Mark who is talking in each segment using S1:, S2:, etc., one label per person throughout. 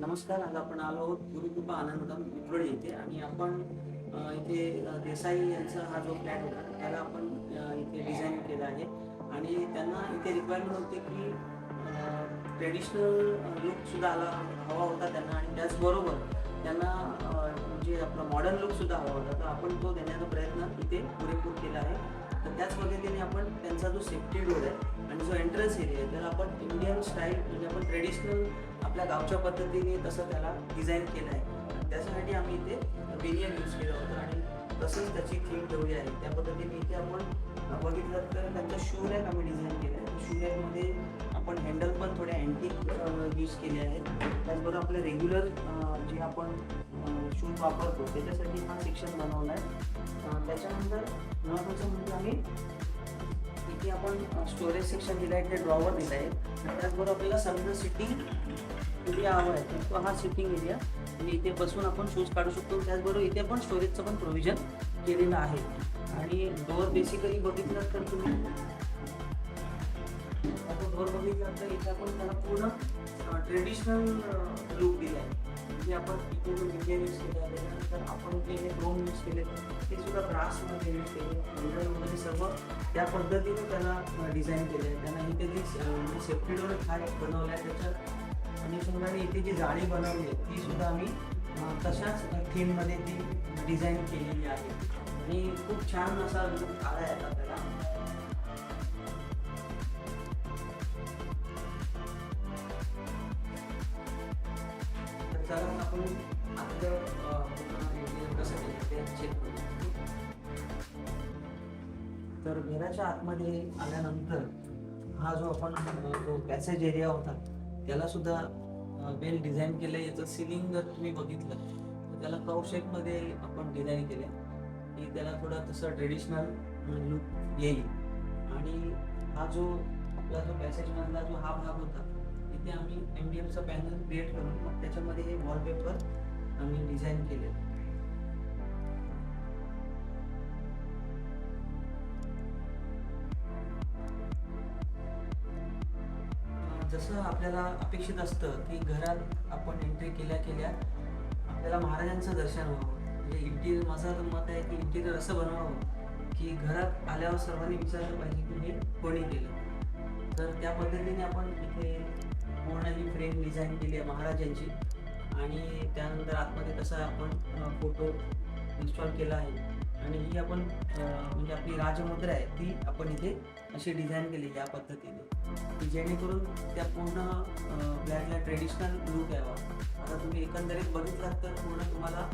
S1: नमस्कार. आज आपण आलो आहोत गुरुकृपा आनंदधाम विक्रोळी येथे आणि आपण इथे देसाई यांचा हा जो फ्लॅट होता त्याला आपण इथे डिझाईन केला आहे आणि त्यांना इथे रिक्वायरमेंट होती की ट्रेडिशनल लुकसुद्धा हवा होता त्यांना आणि त्याचबरोबर त्यांना म्हणजे आपला मॉडर्न लुकसुद्धा हवा होता. तर आपण तो देण्याचा प्रयत्न इथे पुरेपूर केला आहे. तर त्याच पद्धतीने आपण त्यांचा जो सेफ्टी डोर आहे आणि जो एंट्रन्स एरिया आहे त्याला आपण इंडियन स्टाईल म्हणजे आपण ट्रेडिशनल आपल्या गावच्या पद्धतीने तसं त्याला डिझाईन केलं आहे. त्याच्यासाठी आम्ही इथे वेरियन यूज केलं होतं आणि तसंच त्याची थीम ठेवली आहे. त्या पद्धतीने इथे आपण बघितलं तर त्यांचा शू रॅक आम्ही डिझाईन केलं आहे. शू रॅकमध्ये आपण हँडल पण थोडे अँटिक यूज केले आहेत. त्याचबरोबर आपले रेग्युलर जे आपण शूज वापरतो त्याच्यासाठी हा सेक्शन बनवला आहे. त्याच्यानंतर महत्त्वाचं म्हणजे आम्ही इथे आपण स्टोरेज सेक्शन दिलं आहे, ते ड्रॉवर दिलं आहे. त्याचबरोबर आपल्याला समजा सिटिंग एरिया हवा आहे तर हा सिटिंग एरिया म्हणजे इथे बसून आपण शूज काढू शकतो. त्याचबरोबर इथे पण स्टोरेजचं पण प्रोव्हिजन केलेलं आहे. आणि डोअर बेसिकली बघितलं तर तुम्ही आता डोअर बघितलं तर इथे आपण त्याला पूर्ण ट्रेडिशनल लुक दिला आहे. म्हणजे आपण इथे जो मीडियम यूज केला आहे त्यानंतर आपण जे क्रोम यूज केले ते सुद्धा ब्रासमध्ये यूज केले वगैरे सर्व त्या पद्धतीने त्याला डिझाईन केलं आहे. त्यांना इथे जी सेफ्टी डोर काय बनवला आहे त्याच्यात आणि समजा इथे जी जाळी बनवली आहे ती सुद्धा आम्ही तशाच थीममध्ये ती डिझाईन केलेली आहे आणि खूप छान असा लुक आला आहे आता त्याला. तर चला आपण आपलं कसं केलं ते चेक करू. तर घराच्या आतमध्ये आल्यानंतर हा जो आपण जो पॅसेज एरिया होता त्याला सुद्धा वेल डिझाईन केलं आहे. याचं सिलिंग जर तुम्ही बघितलं तर त्याला कर्व शेपमध्ये आपण डिझाईन केलं आहे की त्याला थोडा तसं ट्रेडिशनल लुक येईल. आणि हा जो आपला जो पॅसेजमधला जो हा भाग होता तिथे आम्ही MDFचा पॅनल क्रिएट करून मग त्याच्यामध्ये हे वॉलपेपर आम्ही डिझाईन केले. जसं आपल्याला अपेक्षित असतं की घरात आपण एंट्री केल्या केल्या आपल्याला महाराजांचं दर्शन व्हावं. म्हणजे इंटिरियर माझं मत आहे की इंटिरियर असं बनवावं की घरात आल्यावर सर्वांनी विचारलं पाहिजे की हे कोणी केलं. तर त्या पद्धतीने आपण इथे पूर्ण ही फ्रेम डिझाईन केली आहे महाराजांची आणि त्यानंतर आतमध्ये तसा आपण फोटो इन्स्टॉल केला आहे. आणि ही आपण म्हणजे आपली राजमुद्रा आहे ती आपण इथे अशी डिझाईन केली या पद्धतीने की जेणेकरून त्या पूर्ण फ्लॅटला ट्रेडिशनल लुक यावा. आता तुम्ही एकंदरीत बघितलात तर तुम्हाला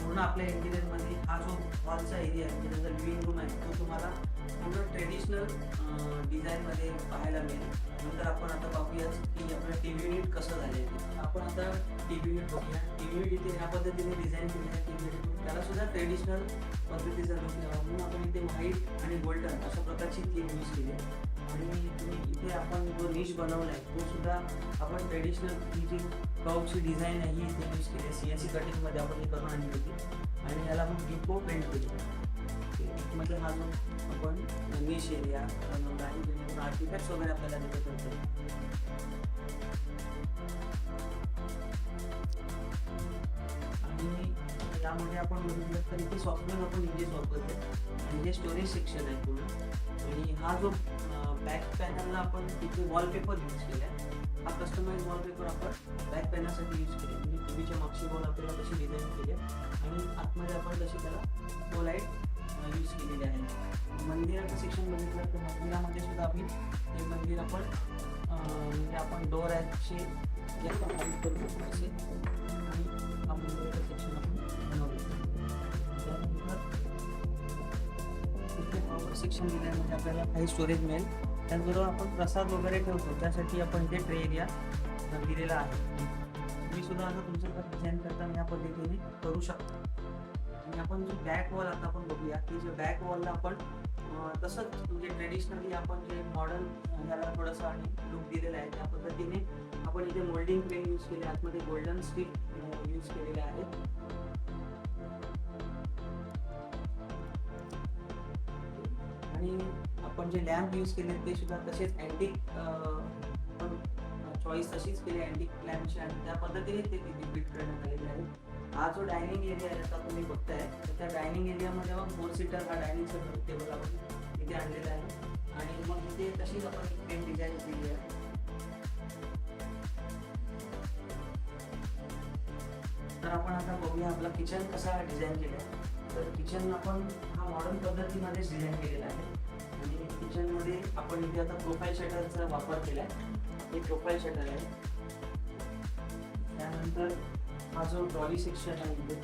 S1: पूर्ण आपल्या इंटिरियरमध्ये हा जो हॉलचा एरिया आहे म्हणजे त्याचा लिव्हिंग रूम आहे तो तुम्हाला पूर्ण ट्रेडिशनल डिझाईनमध्ये पाहायला मिळेल. नंतर आपण आता पाहूयाच की आपलं TV युनिट कसं झालं आहे. आपण आता TV युनिट बघूया. TV युनिट इथे ह्या पद्धतीने डिझाईन केलं आहे. TV युनिट त्याला सुद्धा ट्रेडिशनल पद्धतीचा लुक यावा म्हणून आपण इथे व्हाईट आणि गोल्डन अशा प्रकारची थीम यूज केली आहे. आणि तुम्ही इथे आपण जो निश बनवला आहे तो सुद्धा आपण ट्रेडिशनल ही जी कर्वची डिझाईन आहे ही इथे यूज केली आहे. CNC कटिंगमध्ये आपण हे करून आणली होती आणि याला आपण डिपो पेंट केली म्हणजे हा जो आपण निश एरिया बनवला आहे जेणेकरून आर्टिफॅक्ट्स वगैरे आपल्याला दिसत होतं. आणि यामध्ये आपण बघितलं तर इथे सॉफ्टवेअर आपण इंजेस वापरतो म्हणजे स्टोरेज सेक्शन आहे पूर्ण. आणि हा जो बॅक पॅनलला आपण इथे वॉलपेपर यूज केला आहे. हा कस्टमाइज वॉलपेपर आपण बॅक पॅनलसाठी यूज केले म्हणजे टीव्हीच्या मागची वॉल आपल्याला तशी डिझाईन केली आहे आणि आतमध्ये आपण तशी त्याला तो लाईट यूज केलेली आहे. मंदिराचं सेक्शन बघितलं तर मंदिरामध्ये सुद्धा आम्ही हे मंदिर आपण म्हणजे आपण डोर ॲपचे करू असे आणि हा मंदिराचं सेक्शन आपण बनवलं. त्यानंतर इथे सेक्शन दिल्यामध्ये आपल्याला काही स्टोरेज मिळेल. त्याचबरोबर आपण प्रसाद वगैरे ठेवतो त्यासाठी आपण इथे ट्रे एरिया दिलेला आहे. तुम्ही सुद्धा आता तुमचं घर डिझाईन करताना या पद्धतीने करू शकता. आणि आपण जो बॅक वॉल आता आपण बघूया की जे बॅक वॉलला आपण तसंच म्हणजे ट्रेडिशनली आपण जे मॉडर्न त्याला थोडंसं आणि लुक दिलेला आहे त्या पद्धतीने आपण इथे मोल्डिंग पेन यूज केले आतमध्ये गोल्डन स्टिक यूज केलेले आहेत. आणि आपण जे लॅम्प यूज केले ते सुद्धा तसेच अँटिक चॉईस तशीच केली अँटिक लॅम्पची आणि त्या पद्धतीने ते तिथे फिट करण्यात आलेले आहे. हा जो डायनिंग एरिया आहे आता तुम्ही बघताय, तर त्या डायनिंग एरियामध्ये मग 4 सीटर हा डायनिंगचा टेबल आपण इथे आणलेला आहे आणि मग इथे तशीच आपण एक पेन डिझाईन केली आहे. तर आपण आता बघूया आपला किचन कसा डिझाईन केला आहे. तर किचन आपण हा मॉडर्न पद्धतीमध्येच डिझाईन केलेला आहे आणि किचनमध्ये आपण इथे आता प्रोफाईल शटरचा वापर केला आहे. हे प्रोफाईल शटर आहे. त्यानंतर हा जो ट्रॉली सेक्शन आहे इथे,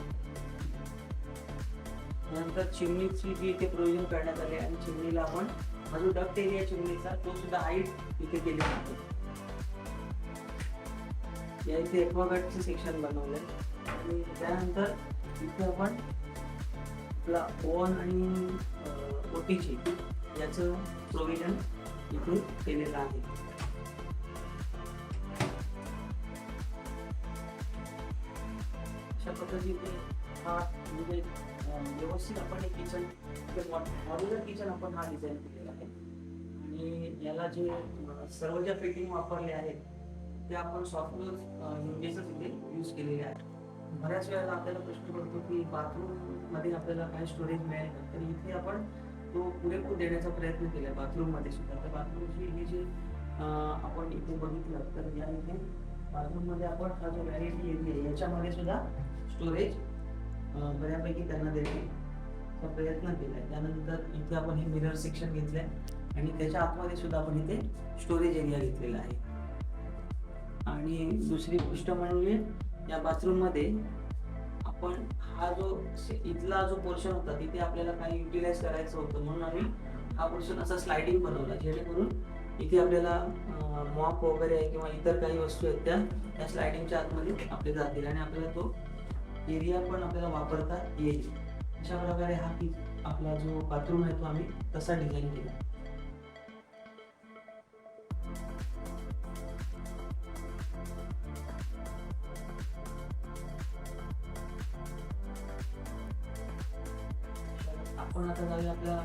S1: त्यानंतर चिमणीची जी इथे प्रोव्हिजन करण्यात आली आहे आणि चिमणीला आपण हा जो डक्ट एरिया चिमणीचा तो सुद्धा हाईट इथे केलेला आहे. या इथे एक्वागार्डचे सेक्शन बनवलंय आणि त्यानंतर इथे आपण आपला ओव्हन आणि ओटीजी याचं प्रोव्हिजन इथे केलेलं आहे. अशा पद्धतीने हा म्हणजे व्यवस्थित आपण एक किचन मॉड्युलर किचन आपण हा डिझाईन केलेला आहे आणि याला जे सर्व ज्या फिटिंग वापरले आहेत ते आपण सॉफ्टवेअर हिंजेसच इथे यूज केलेले आहेत. बऱ्याच वेळेला आपल्याला प्रश्न पडतो की बाथरूम मध्ये आपल्याला काय स्टोरेज मिळेल का, तर इथे आपण तो पुरेपूर देण्याचा प्रयत्न केला बाथरूम मध्ये सुद्धा. तर बाथरूमची ही जे आपण इथे बघितलं तर या इथे बाथरूम मध्ये आपण हा जो व्हॅनिटी एरिया आहे याच्यामध्ये सुद्धा स्टोरेज बऱ्यापैकी त्यांना देण्याचा प्रयत्न केलाय. त्यानंतर इथे आपण हे मिरर सेक्शन घेतलंय आणि त्याच्या आतमध्ये सुद्धा आपण इथे स्टोरेज एरिया घेतलेला आहे. आणि दुसरी गोष्ट म्हणजे या बाथरूम मध्ये आपण हा जो इथला जो पोर्शन होता तिथे आपल्याला काही युटिलाइज करायचं होतं म्हणून आम्ही हा पोर्शन असा स्लायडिंग बनवला, जेणेकरून इथे आपल्याला मॉप वगैरे आहे किंवा इतर काही वस्तू आहेत त्या स्लायडिंगच्या आतमध्ये आपले जातील आणि आपल्याला तो एरिया पण आपल्याला वापरता येईल. अशा प्रकारे हा आपला जो बाथरूम आहे तो आम्ही तसा डिझाईन केला. आपण आता जाऊया आपल्या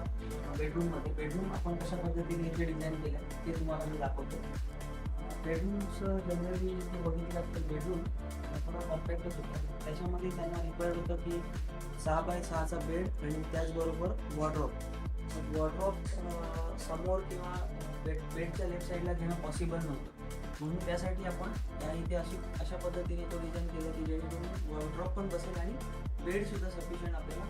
S1: बेडरूम मध्ये. बेडरूम आपण कशा पद्धतीने इथे डिझाईन केलं ते तुम्हाला मी दाखवतो. बेडरूमचं जनरली बघितलं तर बेडरूम थोडा कॉम्पॅक्टच होता. त्याच्यामध्ये त्यांना रिक्वायर्ड होतं की 6x6चा बेड आणि त्याचबरोबर वॉर्डरोब. समोर किंवा बेडच्या लेफ्ट साईडला घेणं पॉसिबल नव्हतं, म्हणून त्यासाठी आपण इथे अशा पद्धतीने तो डिझाईन केला की जेणेकरून वॉर्डरोब पण बसेल आणि बेड सुद्धा सफिशियंट आपल्याला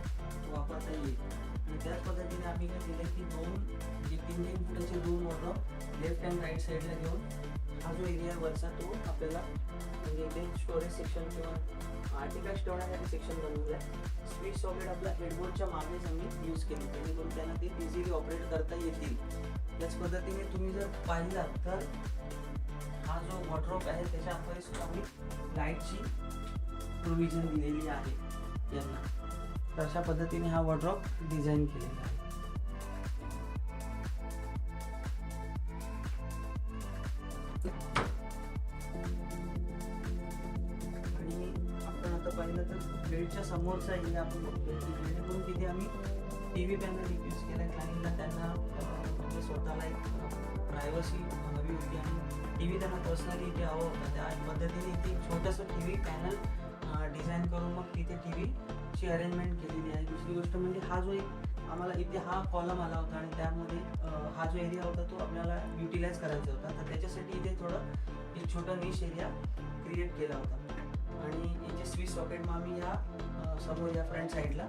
S1: वापरता येईल. आणि त्याच पद्धतीने आम्ही काय केलं की 3 फुटाचे 2 वॉर्डरोब लेफ्ट अँड राईट साईडला घेऊन हा जो एरिया वरचा तो आपल्याला म्हणजे इथे स्टोरेज सेक्शन किंवा आर्टिकल्स ठेवण्यासाठी सेक्शन बनवलं आहे. स्विच सॉकेट आपला हेडबोर्डच्या मागेच आम्ही यूज केली, जेणेकरून त्यांना ते इझिली ऑपरेट करता येतील. त्याच पद्धतीने तुम्ही जर पाहिला तर हा जो वॉर्डरोब आहे त्याच्या आतमध्ये सुद्धा आम्ही लाईटची प्रोव्हिजन दिलेली आहे यांना. तर अशा पद्धतीने हा वॉर्डरोब डिझाईन केलेला आहे. आणि आपण आता पाहिलं तर बेडच्या समोरचा एरिया आपण बघतोय, जेणेकरून तिथे आम्ही टीव्ही पॅनल यूज केला. क्लायंटला त्यांना म्हणजे स्वतःला एक प्रायव्हसी हवी होती आणि टीव्ही त्यांना पर्सनली इथे हवं होतं. त्या पद्धतीने इथे छोटंसं टीव्ही पॅनल डिझाईन करून मग तिथे टीव्हीची अरेंजमेंट केलेली आहे. दुसरी गोष्ट म्हणजे हा जो एक आम्हाला इथे हा कॉलम आला होता आणि त्यामध्ये हा जो एरिया होता तो आपल्याला युटिलाइज करायचा होता, तर त्याच्यासाठी इथे थोडं एक छोटा निश एरिया क्रिएट केला होता आणि याचे स्विच सॉकेट मग आम्ही या समोर या फ्रंट साईडला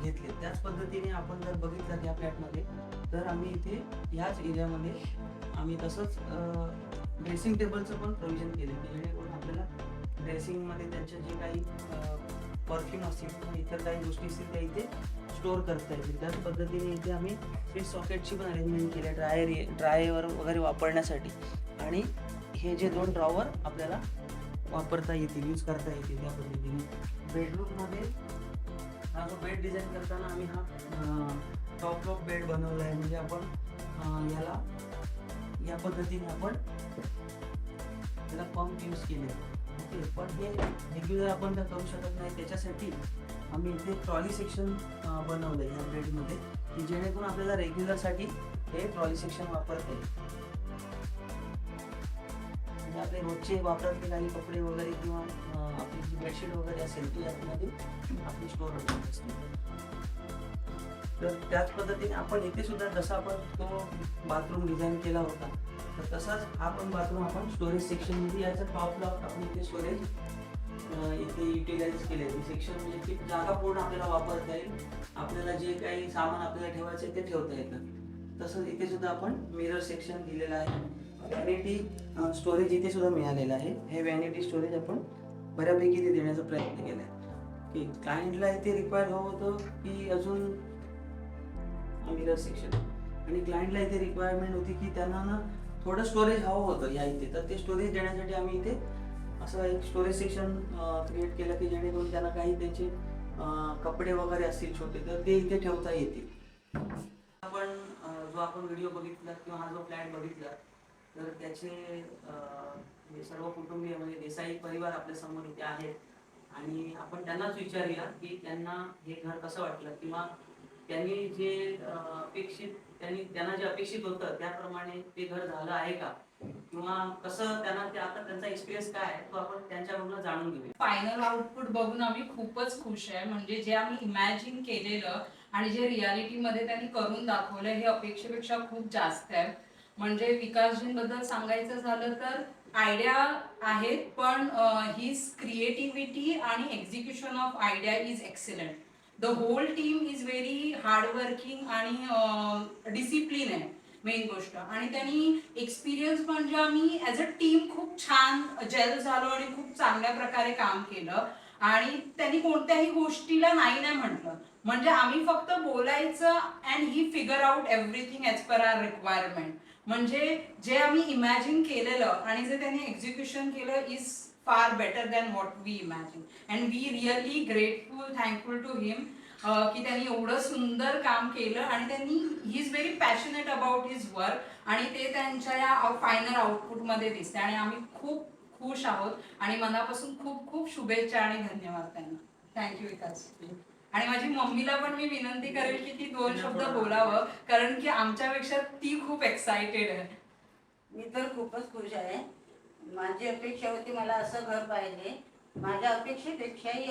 S1: घेतले. त्याच पद्धतीने आपण जर बघितलं या फ्लॅटमध्ये तर आम्ही इथे याच एरियामध्ये आम्ही तसंच ड्रेसिंग टेबलचं पण प्रोव्हिजन केलं की जेणेकरून आपल्याला ड्रेसिंगमध्ये त्यांच्या जे काही परफ्यूम असतील किंवा इतर काही गोष्टी असतील त्या इथे स्टोअर करता येतील. त्याच पद्धतीने इथे आम्ही स्विच सॉकेटची पण अरेंजमेंट केली आहे ड्रायर वगैरे वापरण्यासाठी. आणि हे जे 2 ड्रॉवर आपल्याला वापरता येतील, यूज करता येतील त्या पद्धतीने. बेडरूममध्ये हा जो बेड डिझाईन करताना आम्ही हा टॉप लॉक बेड बनवला आहे, म्हणजे आपण याला या पद्धतीने आपण त्याला पंप यूज केले. ओके, पण हे रेग्युलर आपण तर करू शकत नाही, त्याच्यासाठी आम्ही इथे ट्रॉली सेक्शन बनवलं आहे या बेडमध्ये की जेणेकरून आपल्याला रेग्युलरसाठी हे ट्रॉली सेक्शन वापरता येईल. आपले रोजचे वापरातले काही कपडे वगैरे किंवा आपली जी बेडशीट वगैरे असेल ती यामध्ये आपली स्टोर होत असते. तर त्याच पद्धतीने आपण इथे सुद्धा जसा आपण तो बाथरूम डिझाईन केला होता तर तसाच हा पण बाथरूम आपण स्टोरेज सेक्शनमध्ये याचा टॉपला आपण इथे स्टोरेज इथे युटिलाइज केले. सेक्शन म्हणजे ती जागा पूर्ण आपल्याला वापरता येईल, आपल्याला जे काही सामान आपल्याला ठेवायचं आहे ते ठेवता येतं. तसंच इथे सुद्धा आपण मिरर सेक्शन दिलेलं आहे. व्हॅनिटी स्टोरेज इथे सुद्धा मिळालेलं आहे. हे व्हॅनिटी स्टोरेज आपण बऱ्यापैकी इथे देण्याचा प्रयत्न केला आहे की क्लायंटला इथे रिक्वायर्ड हवं होतं की अजून मिरर सेक्शन, आणि क्लायंटला इथे रिक्वायरमेंट होती की त्यांना ना थोडं स्टोरेज हवं होतं या इथे. तर ते स्टोरेज देण्यासाठी आम्ही इथे असं एक स्टोरेज सेक्शन क्रिएट केलं की जेणेकरून त्यांना काही त्यांचे कपडे वगैरे असतील छोटे तर ते इथे ठेवता येतील. आपण जो आपण व्हिडिओ बघितला किंवा हा जो फ्लॅट बघितला तर त्याचे हे सर्व कुटुंबीय म्हणजे देसाई परिवार आपल्या समोर इथे आहेत आणि आपण त्यांनाच विचारूया की त्यांना हे घर कसं वाटलं किंवा त्यांनी जे त्यांना जे अपेक्षित होतं त्याप्रमाणे ते घर झालं आहे का, किंवा कसं त्यांना ते आता त्यांचा एक्सपिरियन्स काय आहे तो आपण त्यांच्याकडून जाणून घेऊया.
S2: फायनल आउटपुट बघून आम्ही खूपच खुश आहे. म्हणजे जे आम्ही इमॅजिन केलेलं आणि जे रियालिटी मध्ये त्यांनी करून दाखवलं हे अपेक्षेपेक्षा खूप जास्त आहे. म्हणजे विकासजींबद्दल सांगायचं झालं तर आयडिया आहेत पण हिज क्रिएटिव्हिटी आणि execution of idea is excellent. The whole team is very hardworking आणि डिसिप्लिन आहे मेन गोष्ट. आणि त्यांनी एक्सपिरियन्स म्हणजे आम्ही ॲज अ टीम खूप छान जेल झालो आणि खूप चांगल्या प्रकारे काम केलं. आणि त्यांनी कोणत्याही गोष्टीला नाही नाही म्हटलं. म्हणजे आम्ही फक्त बोलायचं and he figure out everything as per our requirement. म्हणजे जे आम्ही इमॅजिन केलेलं आणि जे त्यांनी एक्झिक्युशन केलं is far better than what we imagine. And we really grateful thankful to him की त्यांनी एवढं सुंदर काम केलं आणि त्यांनी he is very passionate about his work आणि ते त्यांच्या या फायनल आउटपुटमध्ये दिसते. आणि आम्ही खूप खुश आहोत आणि मनापासून खूप खूप शुभेच्छा आणि धन्यवाद त्यांना. थँक्यू विकास. आणि माझी मम्मीला पण मी विनंती करेल की ती 2 शब्द बोलावं कारण की आमच्यापेक्षा ती खूप एक्साइटेड आहे.
S3: मी तर खूपच खुश आहे. माझी अपेक्षा होती मला असं घर पाहिजे. माझ्या अपेक्षेपेक्षाही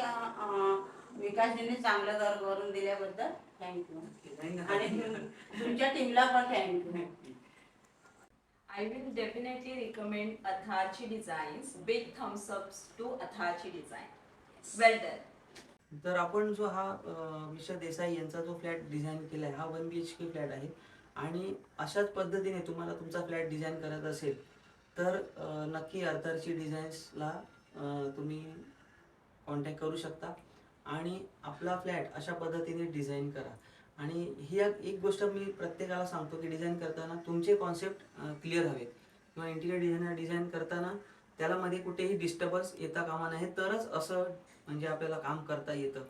S3: विकासजींनी चांगलं घर करून दिल्याबद्दल थँक्यू. आणि तुमच्या टीमला पण thank you.
S4: I will definitely recommend Atharchi Designs. Big thumbs ups to Atharchi Design. Well done.
S1: तर आपण जो हा मिस्टर देसाई यांचा जो फ्लॅट डिझाईन केला आहे हा 1 BHK फ्लॅट आहे. आणि अशाच पद्धतीने तुम्हाला तुमचा फ्लॅट डिझाईन करायचा असेल तर नक्की अर्थार्ची डिझाईन्सला तुम्ही कॉन्टॅक्ट करू शकता आणि आपला फ्लॅट अशा पद्धतीने डिझाईन करा. आणि ही एक गोष्ट मी प्रत्येकाला सांगतो की डिझाईन करताना तुमचे कॉन्सेप्ट क्लिअर हवेत किंवा इंटिरियर डिझायनर डिझाईन करताना त्याला मध्ये कुठेही डिस्टर्बन्स येता कामा नये तरच असं म्हणजे आपल्याला काम करता येतं.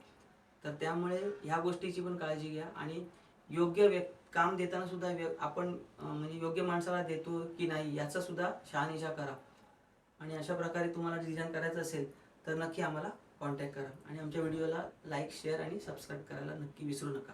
S1: तर त्यामुळे ह्या गोष्टीची पण काळजी घ्या आणि योग्य काम देताना सुद्धा आपण म्हणजे योग्य माणसाला देतो की नाही याचा सुद्धा शहानिशा करा. आणि अशा प्रकारे तुम्हाला डिझाईन करायचं असेल तर नक्की आम्हाला कॉन्टॅक्ट करा आणि आमच्या व्हिडिओला लाईक शेअर आणि सबस्क्राईब करायला नक्की विसरू नका.